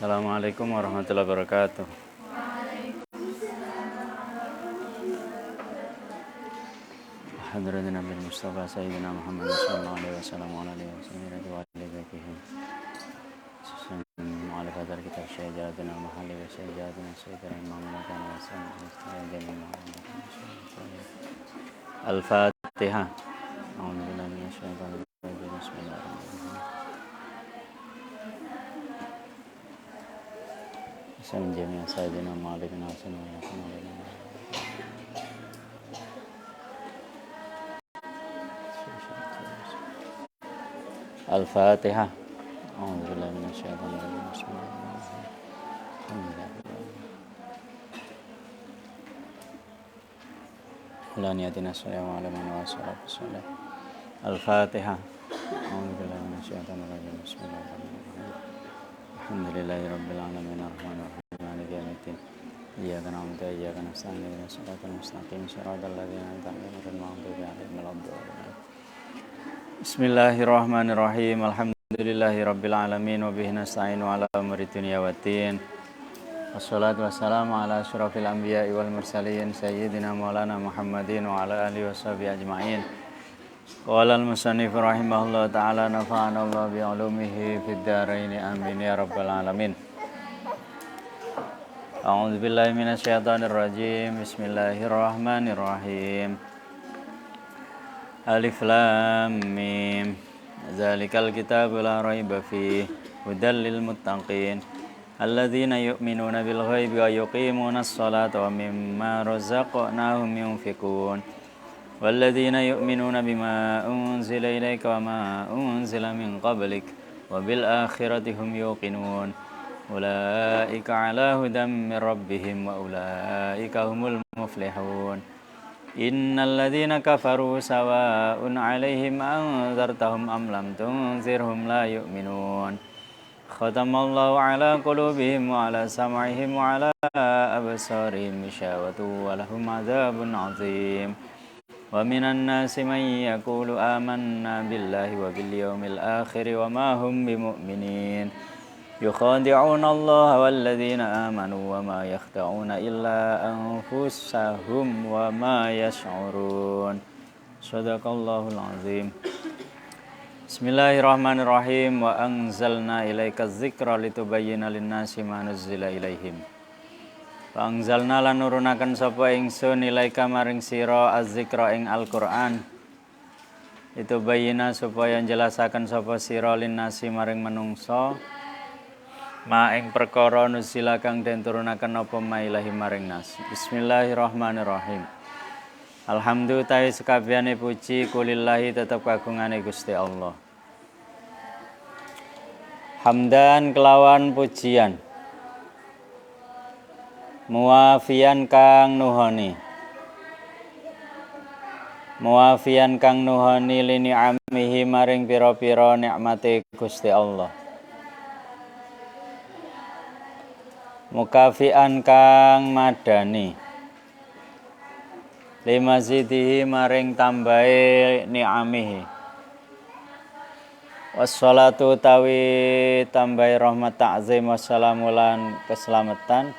Assalamualaikum warahmatullahi wabarakatuh. Hadratin Nabi Mustafa Sayyidina Muhammad sallallahu alaihi wasallam wa alihi wasallam wa alihi على قدر كتاب شجاعتنا محل وشجاعتنا سيدنا محمد الفاتحة. أعوذ بالله من الشيطان الرجيم بسم الله الرحمن الرحيم بسم جميع سيدنا مالك ناصر الفاتحة. أعوذ بالله من الشيطان الرجيم بسم الله الرحمن الرحيم الحمد لله لا نياتنا السلام على من وصل بالصلاة الفاتحة. أعوذ بالله من الشيطان الرجيم بسم الله الرحمن الرحيم الحمد لله رب العالمين الرحمن الرحيم مالك يوم الدين إياك نعبد وإياك نستعين اهدنا الصراط المستقيم صراط الذين أنعمت عليهم غير المغضوب عليهم ولا الضالين. Bismillahirrahmanirrahim. Alhamdulillahirabbil alamin wa bihi nasta'inu ala umuri dunya waddin. Wassalatu wassalamu ala asyrafil anbiya'i wal mursalin sayyidina maulana Muhammadin wa ala alihi washabihi ajma'in. Qala al-musannif rahimahullah ta'ala nafa'ana Allah bi 'ulumihi fid dharain amin ya rabbal alamin. A'udzu billahi minasyaitonir rajim. Bismillahirrahmanirrahim. Alif lam mim. Zalikal kitabu la raiba fihi hudal lil muttaqin alladzina yu'minuna bil ghaibi wa yuqimunas salata wa mimma razaqnahum yunfiqun walladzina yu'minuna bima unzila ilayka wa ma unzila min qablik wa bil akhirati hum yuqinun ulaika ala hudam min rabbihim wa ulaika humul muflihun. Innal ladzina kafaru sawa'un 'alaihim anzartahum am lam tunzirhum la yu'minun. Khatamallahu 'ala qulubihim wa 'ala sam'ihim wa 'ala absarihim ghishawatun wa lahum 'adzabun 'adzim. Wa minan nasi man yaqulu amanna billahi wa bil yawmil akhir wa ma hum bimu'minin. Yukhadi'una Allah walladzina amanu wa ma yakhda'una illa anfusahum wa ma yash'urun. Shadaqallahul azim. Bismillahirrahmanirrahim. Wa anzalna ilaika dzikra litubayyana lin-nasi ma nuzzila ilaihim. Wa anzalna lan nurunaken sapa ingsun ilaika maring sira az-dzikra ing Al-Qur'an. Itu bayina supaya njelasaken sapa sira lin-nasi maring manungsa. Ma ing perkara nuzila kang den turunaken apa mailahi maring nas. Bismillahirrahmanirrahim. Alhamdulillah tawi sakabehane puji kulillahi tetep kagungane Gusti Allah. Hamdan kelawan pujian. Muwafian kang nuhoni. Muwafian kang nuhoni lini amihi maring pira-pira nikmate Gusti Allah. Mukafian kang madani limazidihi maring tambahe ni'amihi. Wassalatu tawi tambahe rahmat ta'zim wassalamu lan keselamatan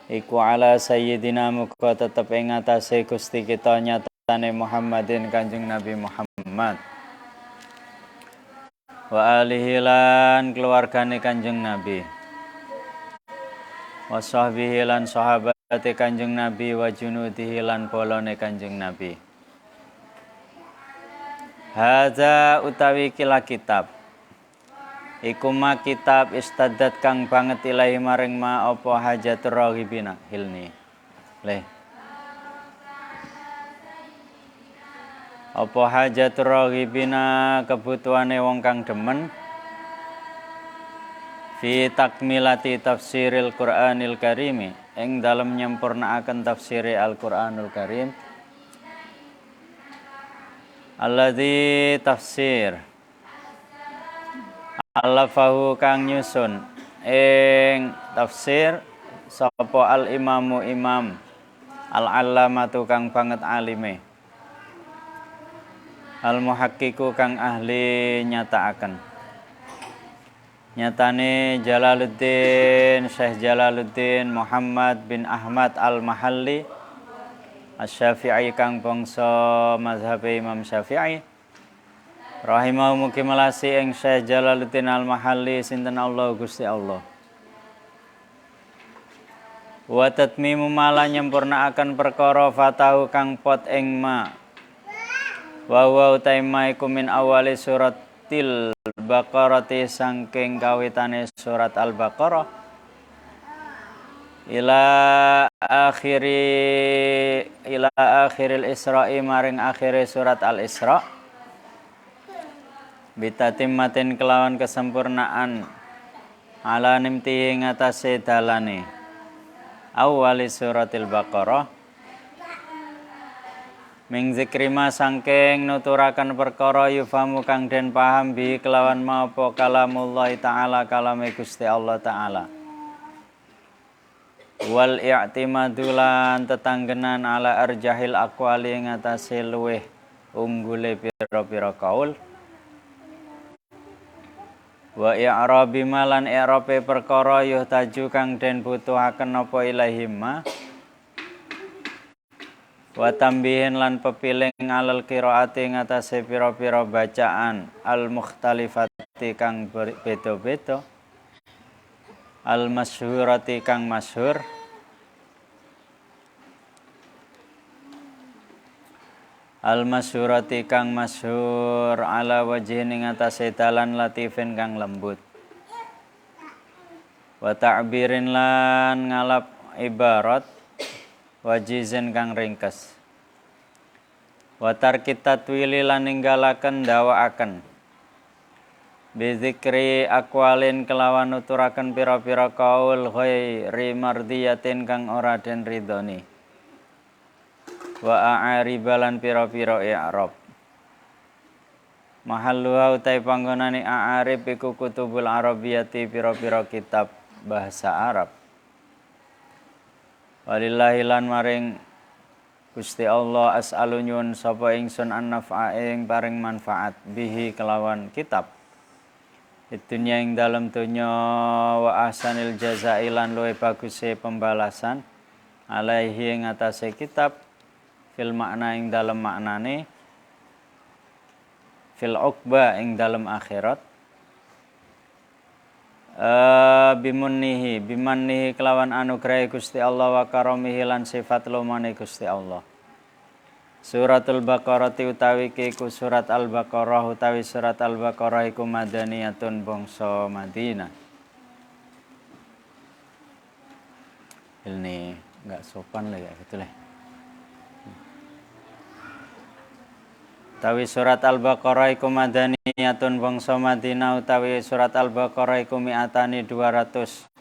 iku ala sayyidina muga tetep ing atase Gusti kita nyatane Muhammadin Kanjeng Nabi Muhammad wa alihi lan keluargane Kanjeng Nabi wa sahbihi lan sahabate Kanjeng Nabi wa junudihi lan polone Kanjeng Nabi. Hadza utawi kila kitab iku ma kitab istadat kang banget ilahi maring ma apa hajatur raghibina hilni le apa hajatur raghibina kebutuhane wong kang demen fi takmilati tafsiril Qur'anil Karimi ing dalem nyempurnaaken tafsiri Al-Qur'anul Karim alladzi tafsir alafahu kang nyusun ing tafsir sapa al-imamu imam al-allamatu kang banget alime al-muhaqqiqu kang ahli nyataaken Nyatane Jalaluddin Syekh Jalaluddin Muhammad bin Ahmad Al-Mahalli Asy-Syafi'i kang bangsa mazhab Imam Syafi'i rahimahu mugi melasi ing Syekh Jalaluddin Al-Mahalli sinten Allah Gusti Allah. Wa tatmimu mala nyempurnaaken perkara fatahu kang pot ing ma. Wa utaima iku min awali suratil Baqarah saking kawitane surat Al-Baqarah ila akhiril Isra'i maring akhire surat Al-Isra bitatimmatin kelawan kesempurnaan ala nimtihi ngatasé dalane awali suratil Baqarah Ming zikrima sangking nuturakan perkara yufamu kang den paham bi kelawan mapa kalamullah ta'ala kalame Gusti Allah ta'ala wal i'timadulan tetanggenan ala arjahil aqwali ngatasi luweh unggule pira-pira kaul wa i'rabi malan i'rabe perkara yuhtaju kang den butuhaken apa ilahimma wa tambihin lan pepiling alal qiraati ngatasé pira-pira bacaan al mukhtalifati kang beda-beda al masyhurati kang masyhur ala wajhin ing ngatasé dalan latifin kang lembut wa ta'birin lan ngalap ibarat wajizin kang ringkes watar kita twili lan ninggalaken dawaaken bizikri akwalin kelawan nuturaken pira-pira kaul ghairi mardiyatin kang ora den ridhoni wa a'ribalan pira-pira i'rab mahalluha utai panggonane a'rib iku kutubul arabiyati pira-pira kitab bahasa Arab walillahi lan maring Gusti Allah as'alu nyuwun sapa ingsun an-naf'a ing paring manfaat bihi kelawan kitab dunya ing dalem donya wa ahsanil jazaa'i lan luwih baguse pembalasan alaihi ing atase kitab fil makna ing dalem maknane fil uqba ing dalem akhirat bimannihi kelawan anugerah Gusti Allah wa karamihi lan sifat lumane Gusti Allah. Suratul Baqarah utawi iku surat Al-Baqarah utawi surat Al-Baqarah iku madaniyatun bangsa Madinah. Ini enggak sopan lah ya gitu lah. Utawi surat Al-Baqarah iku madaniyatun bangsa Madinah utawi surat Al-Baqarah iku mi'atani 200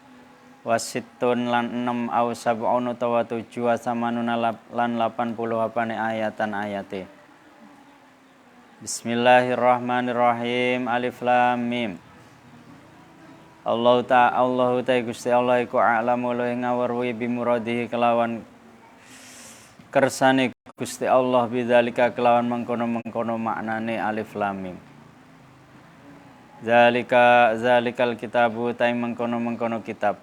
wasittun lan 6 au sab'un utawa 7 samanuna lan 80 apane ayatan ayate. Bismillahirrahmanirrahim. Alif lam mim. Allahu ta'ala Gusti Allah iku a'lamu luwih ngawruhi bimuradihi kelawan kersane Gusti Allah bidzalika kelawan mengkono-mengkono maknane alif lam mim. Zalikal kitabu tai mengkono-mengkono kitab.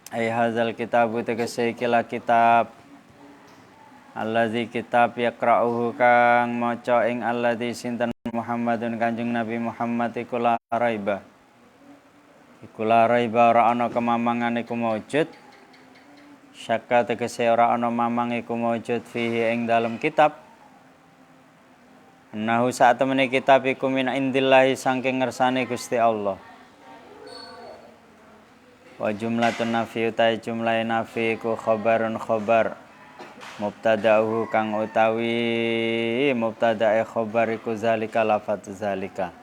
Ai hadzal kitabu tegese ikilah kitab. Allazi kitab yaqra'uhu kang maca ing allazi sinten Muhammadun Kanjeng Nabi Muhammad iku la raiba. Iku la raiba ora ana kemamangan iku maujud. Syakka tegese ora ana mamang iku maujud fihi ing dalem kitab. Nahu saat temene kitab iku min indillahi saking ngersane Gusti Allah. Wa jumlatun nafi utai jumlah nafi iku khabarun khabar. Mubtada'uhu kang utawi mubtadae khabar iku zalika lafadz zalika.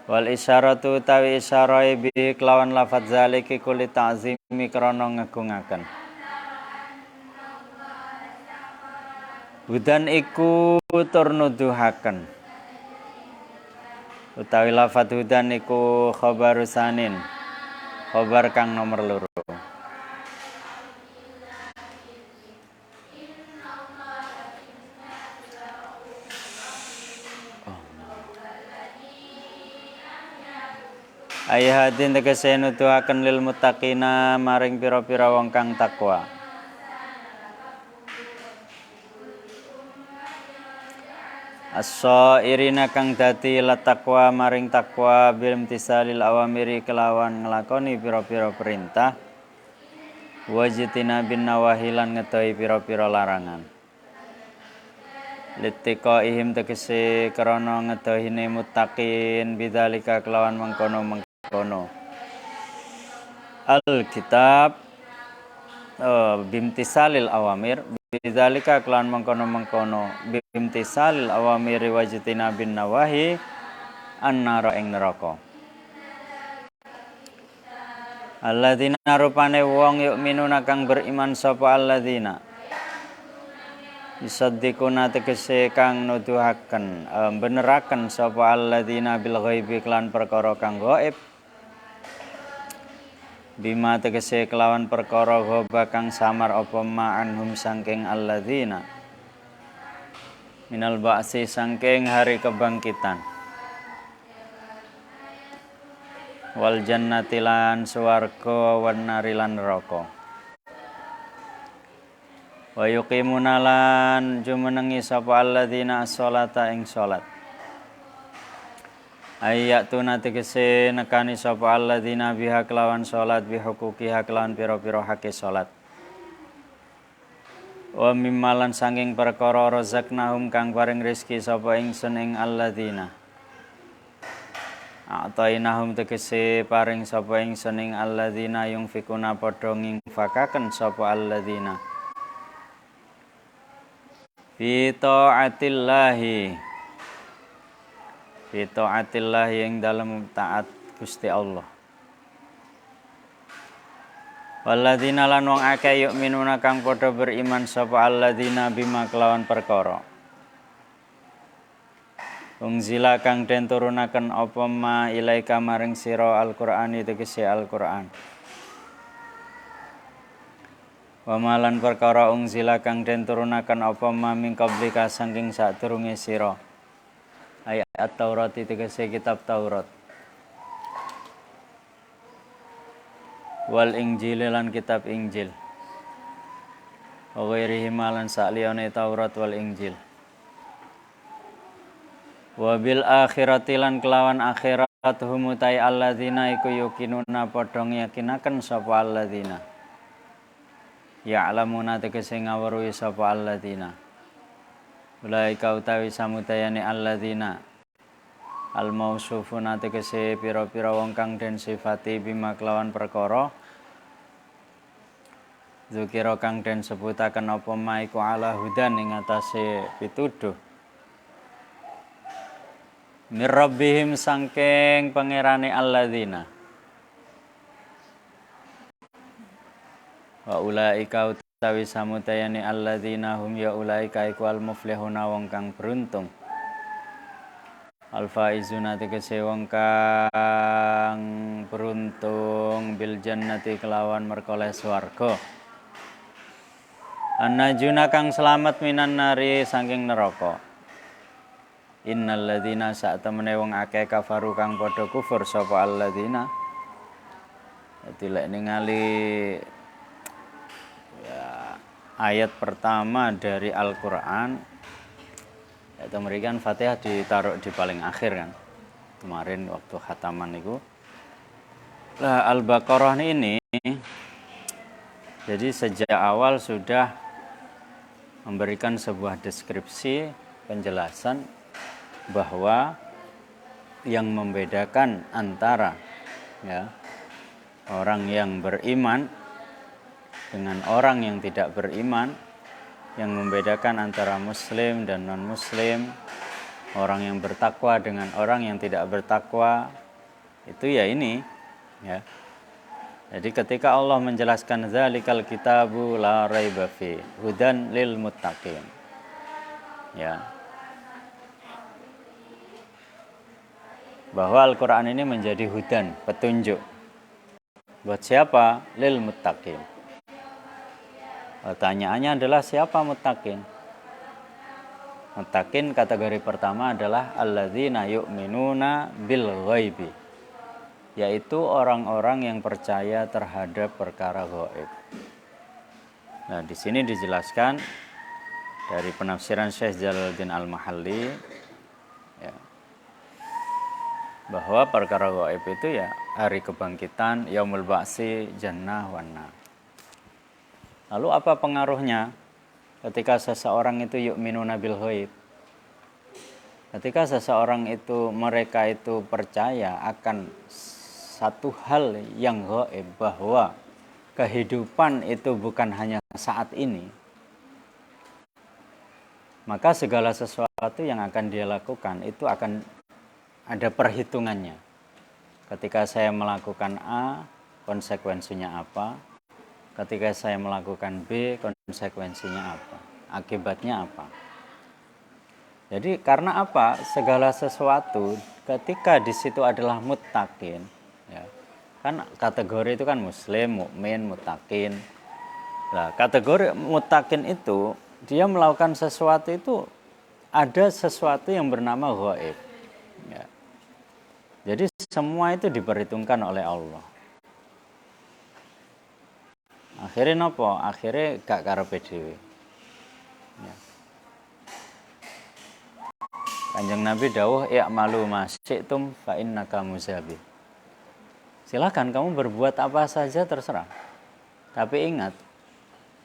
Wal isyaratu utawi isyarae bi kelawan lafadz zalika kuli ta'zimi krana ngagungaken. Hudan iku tur nuduhaken. Utawi lafadz hudan iku khabarusanin. Khabar kang nomor loro. Ayahadin tegese nuduhaken lil muttaqina maring pira-pira wong kang takwa. As-sairina kang dadi la takwa maring takwa bil imtisalil awamiri kelawan nglakoni pira-pira perintah. Wajtina bin nawahilan ngedohi pira-pira larangan. Litika ihim tegese krana ngedohine muttaqin bidzalika kelawan mengkono. Alkitab bimtisalil awamir bidzalika kelawan mengkono bimtisalil awamir wajtina bin nawahi annara ing neraka. Alladzina rupane wong yu'minuna kang beriman sapa alladzina yusaddiquna tegese kang nuduhaken beneraken sapa alladzina bil ghaibi kelan perkara kang gaib bima tegese kelawan perkara ghaiba kang samar apa ma'anhum saking alladzina minal ba'si saking hari kebangkitan wal jannati lan swarga wan nari lan neraka. Wa yuqimuna lan jumenengi sapa alladzina sholata ing salat. Ayatuna tegese nekani sapa alladzina biha kelawan salat bihuquqiha kelawan pira-pira hake salat. Wa mimmalan sanging perkara razaqnahum kang paring rezeki sapa ingsun ing alladzina. Atainahum tegese paring sapa ingsun ing alladzina yungfikuna padha nginfakaken sapa alladzina fi taatillahi ing dalem taat Gusti Allah. Walladzina lan wong akeh yu'minuna kang padha beriman sapa alladzina bima kelawan perkara Unzila kang den turunaken apa ma ilaika maring sira Al-Qur'ani tegese Al-Qur'an. Wa malan perkara unzila kang den turunaken apa ma min qablika saking sadurunge sira. Ayat Taurat tegese kitab Taurat. Wal Injil lan kitab Injil. Wa ghairihi malan sakliyane Taurat wal Injil. Wa bil akhirati lan kelawan akhirat humutai alladzina iku yuqinuna padha yakinaken sapa alladzina ya'lamuna tegese ngawruhi sapa alladzina ulaika utawi samudayane alladzina al mausufuna tegese pira-pira wong kang den sifati bima kelawan perkara zikira kang den sebutaken apa maiku ala hudan ing atase pituduh mir rabbihim sangking pangerane alladzina wa ulaika utawi samutayane alladzina hum ya ulaika iku al muflihuna wong kang beruntung al faizuna tegese wong kang beruntung bil jannati kelawan merkoleh swarga annajuna kang selamat minan nari saking neraka. Innal ladzina sa'tamene wong akeh kafaru kang padha kufur sapa alladzina. Dadi lek ningali ya, ayat pertama dari Al-Qur'an yaitu memberikan Fatihah ditaruh di paling akhir kan. Kemarin waktu khataman itu. Lah Al-Baqarah ini jadi sejak awal sudah memberikan sebuah deskripsi penjelasan bahwa yang membedakan antara ya orang yang beriman dengan orang yang tidak beriman, yang membedakan antara muslim dan non muslim, orang yang bertakwa dengan orang yang tidak bertakwa, itu ya ini ya. Jadi ketika Allah menjelaskan zalikal kitabu la raiba fi hudan lil muttaqin ya, bahwa Al-Quran ini menjadi hudan, petunjuk. Buat siapa? Lil muttaqin. Pertanyaannya adalah siapa muttaqin? Muttaqin kategori pertama adalah alladzina yu'minuna bil ghaibi. yaitu orang-orang yang percaya terhadap perkara gaib. Nah, di sini dijelaskan dari penafsiran Syekh Jalaluddin Al-Mahalli ya, bahwa perkara gaib itu ya hari kebangkitan, yaumul ba'si, jannah wan nar. Lalu apa pengaruhnya ketika seseorang itu yu'minuna bil ghaib? Ketika seseorang itu mereka itu percaya akan satu hal yang gaib, bahwa kehidupan itu bukan hanya saat ini, maka segala sesuatu yang akan dia lakukan itu akan ada perhitungannya. Ketika saya melakukan A, konsekuensinya apa? Ketika saya melakukan B, konsekuensinya apa? Akibatnya apa? Jadi karena apa? Segala sesuatu ketika di situ adalah muttaqin, ya. Kan kategori itu kan muslim, mukmin, muttaqin. Nah, kategori muttaqin itu dia melakukan sesuatu itu ada sesuatu yang bernama gaib. Ya. Jadi semua itu diperhitungkan oleh Allah. Akhirnya nopo? Akhirnya gak karepe dhewe. Ya. Kanjeng Nabi dawuh i'malu ma syi'tum fa innaka muzabi. Silakan kamu berbuat apa saja terserah. Tapi ingat,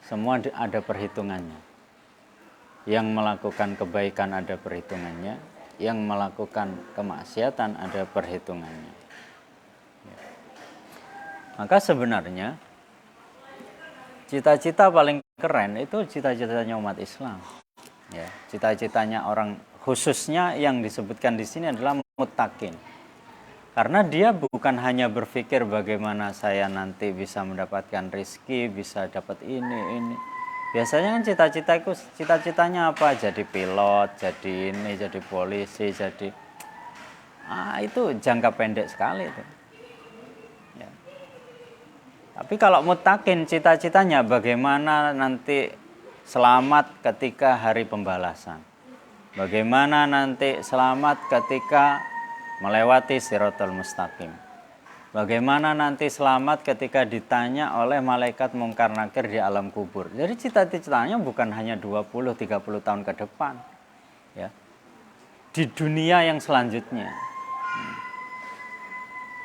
semua ada perhitungannya. Yang melakukan kebaikan ada perhitungannya, yang melakukan kemaksiatan ada perhitungannya. Ya. Maka sebenarnya cita-cita paling keren itu cita-citanya umat Islam. Ya, cita-citanya orang, khususnya yang disebutkan di sini adalah muttaqin. Karena dia bukan hanya berpikir bagaimana saya nanti bisa mendapatkan rezeki, bisa dapat ini. Biasanya kan cita-citanya apa? Jadi pilot, jadi ini, jadi polisi, jadi itu jangka pendek sekali itu. Ya. Tapi kalau muttaqin cita-citanya bagaimana nanti selamat ketika hari pembalasan. Bagaimana nanti selamat ketika melewati Shiratal Mustaqim. Bagaimana nanti selamat ketika ditanya oleh malaikat Mungkar Nakir di alam kubur. Jadi cita-citanya bukan hanya 20-30 tahun ke depan. Ya. Di dunia yang selanjutnya.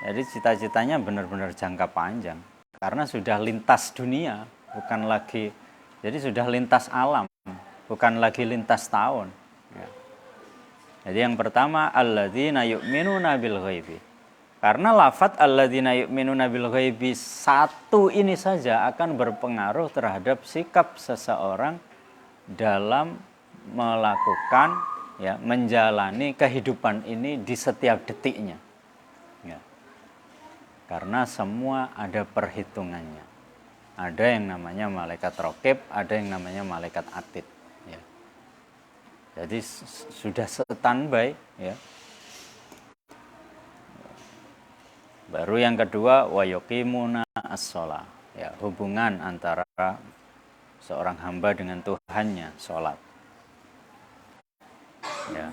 Jadi cita-citanya benar-benar jangka panjang. Karena sudah lintas dunia, bukan lagi, jadi sudah lintas alam, bukan lagi lintas tahun. Ya. Jadi yang pertama, alladzina yu'minuna bil ghaibi. Karena lafadz alladzina yu'minuna bil ghaibi satu ini saja akan berpengaruh terhadap sikap seseorang dalam melakukan, ya, menjalani kehidupan ini di setiap detiknya. Ya. Karena semua ada perhitungannya. Ada yang namanya malaikat raqib, ada yang namanya malaikat atid. Ya. Jadi sudah standby, ya. Baru yang kedua, wa yuqimuna as-shalah. Ya, hubungan antara seorang hamba dengan Tuhannya, sholat. Ya.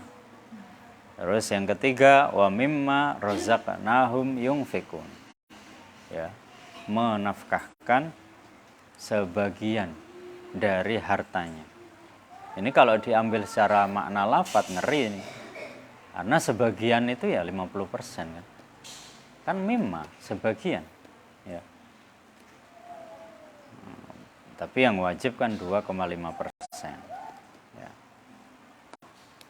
Terus yang ketiga, wa mimma razaqnahum yunfikun. Ya, menafkahkan sebagian dari hartanya. Ini kalau diambil secara makna lafadz ngeri ini. Karena sebagian itu ya 50% kan. Kan mimma, sebagian. Ya. Tapi yang wajib kan 2,5%. Ya.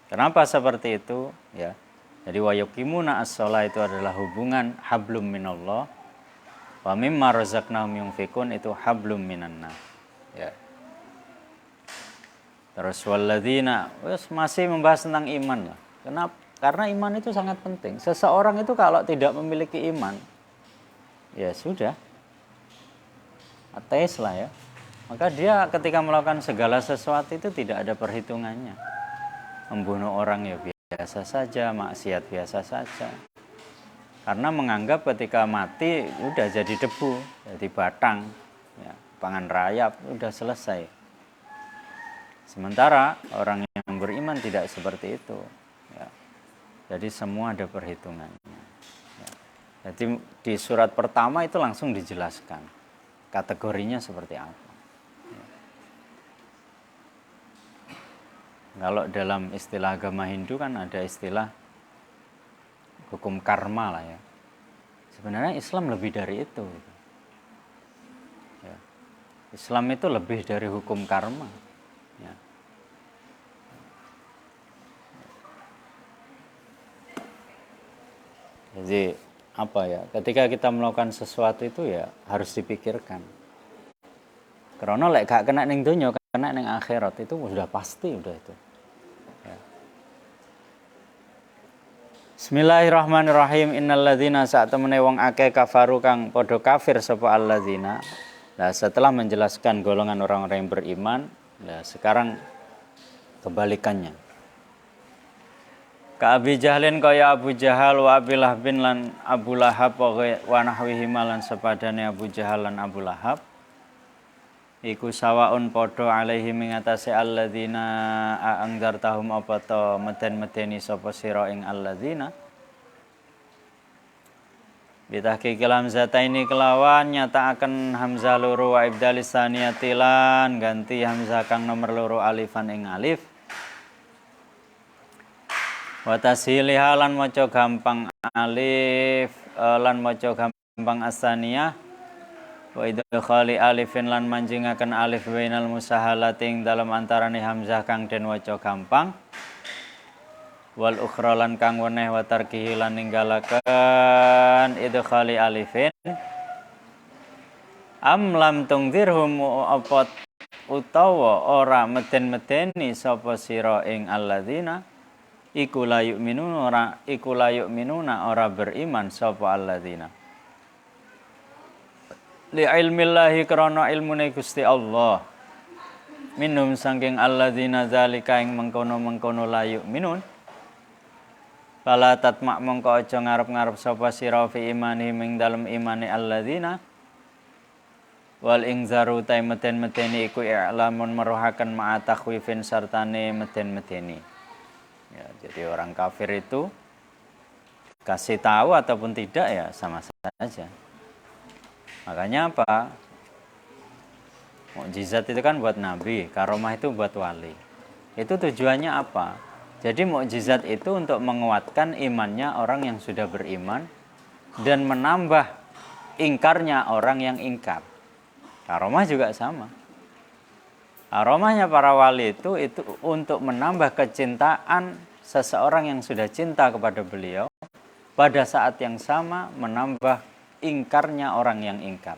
Kenapa seperti itu? Ya. Jadi wa yuqimuna as-shalah itu adalah hubungan hablum minallah. Wa mimma razaqnahum yunfikun itu hablum minannas. Ya. Terus walladzina, masih membahas tentang iman lah. Kenapa? Karena iman itu sangat penting. Seseorang itu kalau tidak memiliki iman, ya sudah, ateis lah ya. Maka dia ketika melakukan segala sesuatu itu tidak ada perhitungannya. Membunuh orang ya biasa saja, maksiat biasa saja. Karena menganggap ketika mati udah jadi debu, jadi batang, ya, pangan rayap, udah selesai. Sementara orang yang beriman tidak seperti itu. Ya. Jadi semua ada perhitungannya. Ya. Jadi di surat pertama itu langsung dijelaskan kategorinya seperti apa. Kalau dalam istilah agama Hindu kan ada istilah hukum karma lah ya. Sebenarnya Islam lebih dari itu. Ya. Islam itu lebih dari hukum karma. Ya. Jadi apa ya? Ketika kita melakukan sesuatu itu ya harus dipikirkan. Karena lek gak kena ning donya, kena ning akhirat itu sudah pasti udah itu. Ya. Bismillahirrahmanirrahim. Innalladzina sa'tamene wong akeh kafaru kang padha kafir sapa alladzina. Nah, setelah menjelaskan golongan orang-orang yang beriman, nah sekarang kebalikannya. Ka Abi Jahlin kaya Abu Jahal wa Abi Lahabin lan Abu Lahab wa nahwihi lan sepadane Abu Jahal lan Abu Lahab iku sawaun padha alaihi mengatasi alladzina angdartahum apa ta meden-medeni sapa sira ing alladzina bitahqiq hamzataini kelawan nyatakaken hamzah loro wa ibdalis saniyatilan ganti hamzah kang nomor loro alifan ing alif wa tasiliha lan maca gampang alif lan maca gampang asaniyah wa idkhali alifin lan manjingaken alif bainal musahalating dalam antarane hamzah kang den waca gampang wal ukhra lan kang weneh wa tarkihi lan ninggalaken idkhali alifin am lam tungdirhum apa utawa ora meden-medeni sapa sira ing alladzina iku la yu'minuna ora beriman sapa alladzina li ilmillahi krana ilmune Gusti Allah minhum saking alladzina zalika ing mengkono-mengkono la yu'minun fala tatma mongko aja ngarep-ngarep sapa sira fi imani ing dalem imane alladzina wal ingzaru ta meden-medeni iku i'lamun meruhaken ma'a takhwifin sartane meden-medeni. Ya, jadi orang kafir itu kasih tahu ataupun tidak ya sama saja. Makanya apa? Mukjizat itu kan buat nabi, karomah itu buat wali. Itu tujuannya apa? Jadi mukjizat itu untuk menguatkan imannya orang yang sudah beriman dan menambah ingkarnya orang yang ingkar. Karomah juga sama. Aromanya para wali itu untuk menambah kecintaan seseorang yang sudah cinta kepada beliau, pada saat yang sama menambah ingkarnya orang yang ingkar.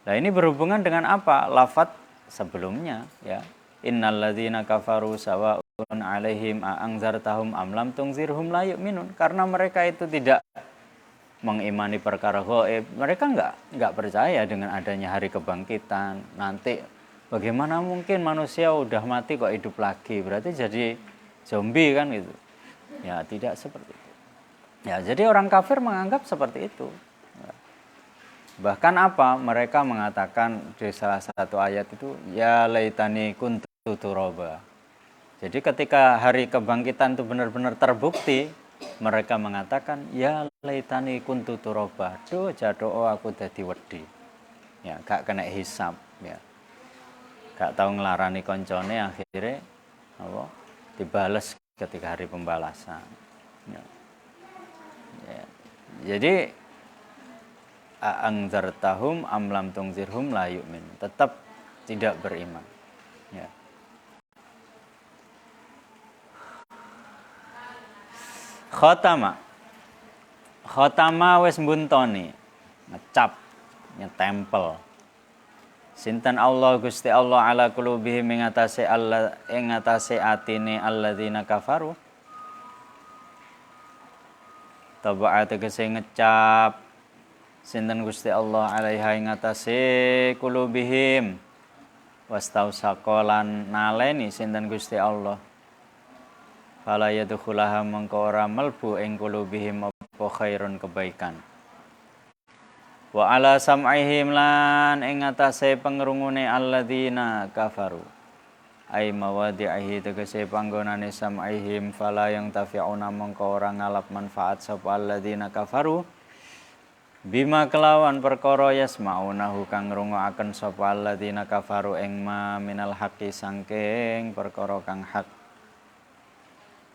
Nah ini berhubungan dengan apa? Lafaz sebelumnya ya. Innalladzina kafaru sawa'un 'alaihim a'anzartahum am lam tunzirhum la yu'minun. Karena mereka itu tidak mengimani perkara gaib, mereka enggak percaya dengan adanya hari kebangkitan. Nanti bagaimana mungkin manusia udah mati kok hidup lagi? Berarti jadi zombie kan gitu. Ya, tidak seperti itu. Ya, jadi orang kafir menganggap seperti itu. Bahkan apa? Mereka mengatakan di salah satu ayat itu ya laitani kuntu turaba. Jadi ketika hari kebangkitan itu benar-benar terbukti, mereka mengatakan ya laitani kuntu turaba. Duh jadoo aku dadi wedi. Ya, gak kena hisab ya. Gak tahu ngelarani koncone akhirnya apa? Dibales ketika hari pembalasan. Ya. Ya. Jadi a'anzartahum am lam tunzirhum la yu'min. Tetap tidak beriman. Ya. Khotama wis mbuntoni ngecap nyetempel sinten Allah Gusti Allah ala qulubihim ing atase atine alladzina kafaru taba'a tegese ngecap sinten Gusti Allah alaiha ing atase qulubihim wastausaqalan naleni sinten Gusti Allah fala yadkhulaha mangko ora melbu ing qulubihim apa khairun kebaikan wa ala sam'ihim lan ing atase pengrungune alladzina kafaru ai mawadi'ihi tegese panggonane sam'ihim fala yang tafi'una mongko ora ngalap manfaat sapa alladzina kafaru bima kelawan perkara yasmaunahu kang ngrungokaken sapa alladzina kafaru ing ma minal haqqi sangking perkara kang hak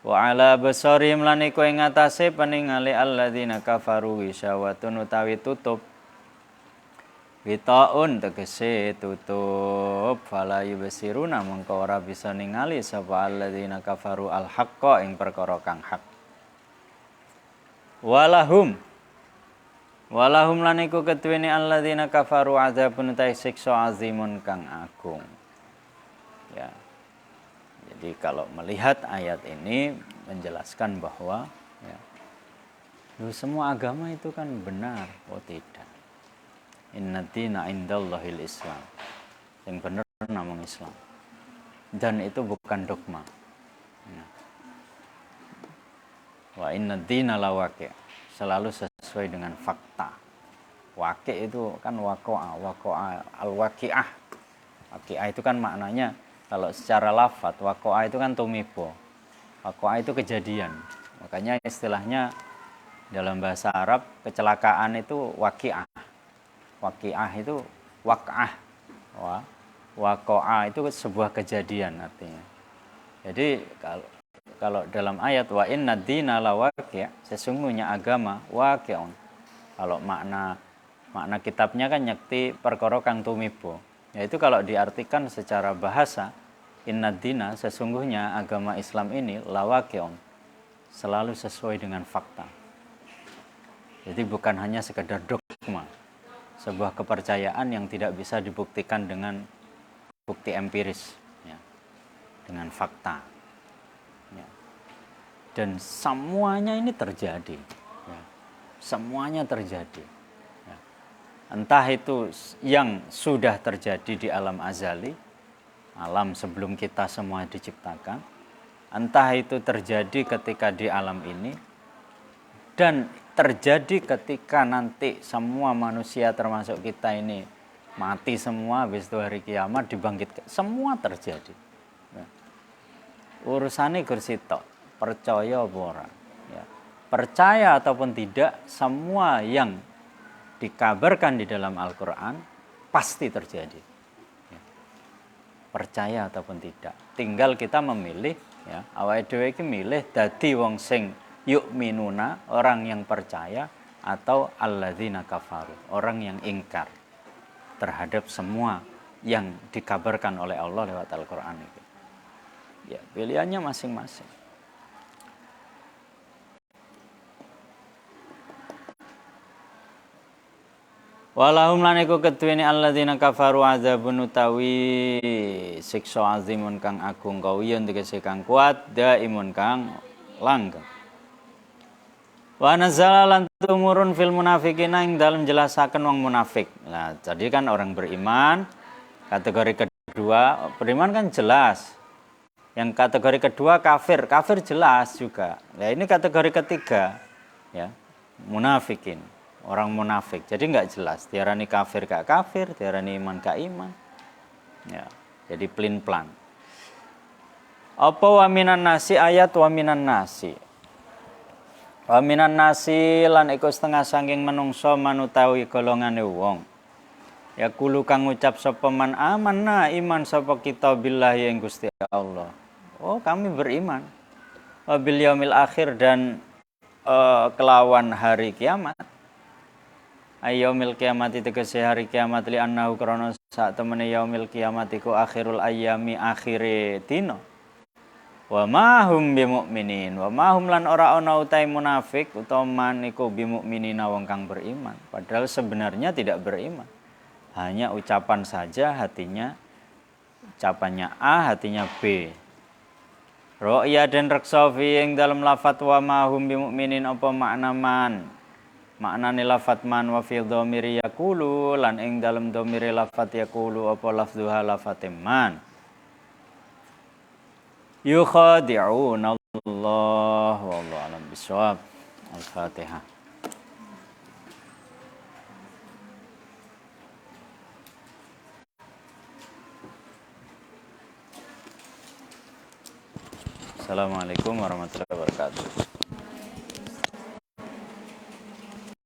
wa ala basarim lan iku ing atase peningali alladzina kafaru wisawatun utawi tutup witaun tegese tutup fala yubsiruna mongko ora bisa ningali sapa alladzina kafaru al haqqa ing perkara kang hak walahum lan iku ketuwene alladzina kafaru azabun ta siksa azimun kang agung ya. Jadi kalau melihat ayat ini menjelaskan bahwa ya, semua agama itu kan benar. Oh tidak. Inna dina indallahil Islam. Yang benar namanya Islam. Dan itu bukan dogma. Ya. Wa inna dina lawaqi'. Selalu sesuai dengan fakta. Waqi' itu kan waqa'a al-waqi'ah. Waqi'ah itu kan maknanya kalau secara lafaz waqa'a itu kan tumibo. Waqa'a itu kejadian. Makanya istilahnya dalam bahasa Arab kecelakaan itu waqi'ah. Waqi'ah itu waq'ah. Waqa'a itu sebuah kejadian artinya. Jadi kalau dalam ayat wa inna dina lawaqi', sesungguhnya agama waqi'un. Kalau makna kitabnya kan nyekti perkara kang tumibo. Yaitu kalau diartikan secara bahasa inna dina sesungguhnya agama Islam ini lawaqi'un. Selalu sesuai dengan fakta. Jadi bukan hanya sekedar dogma. Sebuah kepercayaan yang tidak bisa dibuktikan dengan bukti empiris ya. Dengan fakta. Ya. Dan semuanya ini terjadi ya. Semuanya terjadi ya. Entah itu yang sudah terjadi di alam azali, alam sebelum kita semua diciptakan, entah itu terjadi ketika di alam ini, dan terjadi ketika nanti semua manusia termasuk kita ini mati semua, habis itu hari kiamat dibangkitkan, semua terjadi ya. Urusannya kursitok percaya apa ora ya. Percaya ataupun tidak, semua yang dikabarkan di dalam Al-Quran pasti terjadi ya. Percaya ataupun tidak, tinggal kita memilih ya. Awake dhewe iki milih dadi wong sing yu'minuna, orang yang percaya, atau alladzina kafaru, orang yang ingkar terhadap semua yang dikabarkan oleh Allah lewat Al-Quran itu ya. Pilihannya masing-masing. Walahum lan iku keduweni alladzina kafaru azabun utawi siksa azimun kang agung kawiyun tegese kang kuat daimun kang langgeng. Wa nazala lan tumurun fil munafiqina ing dalem jelasaken wong munafik. Nah, jadi kan orang beriman kategori kedua, beriman kan jelas. Yang kategori kedua kafir jelas juga. Nah, ini kategori ketiga ya, munafikin. Orang munafik. Jadi enggak jelas, diarani kafir gak kafir, diarani iman gak iman. Ya, jadi plin-plan. Apa wa minan nasi ayat wa minan nasi. Wa minan nasi lan iku setengah saking menungso manutawi golongane wong. Ya kulo kang ngucap sapa man amanna iman sapa kita billahi ing Gusti Allah. Oh, kami beriman. Wa bil yaumil akhir dan kelawan hari kiamat. Ayyamil kiamat itu tegese hari kiamat li annahu krana sak temene yaumil kiamat iku akhirul ayyami akhire dina. Wa ma hum bimu'minin, wa ma hum lan ora ana utai munafik utawa man iku bimu'minina wong kang beriman. Padahal sebenarnya tidak beriman. Hanya ucapan saja, hatinya ucapannya A, hatinya B. Ro'ya dan reksa fi ing dalam lafat wa ma hum bimu'minin apa makna man. Maknane lafat man wa fi dhamiri yaqulu lan ing dalam dhamiri lafat yaqulu apa lafdzuha lafat man. Yukhadi'una Allah wallahu a'lam bishawab. Al-Fatihah. Assalamualaikum warahmatullahi wabarakatuh.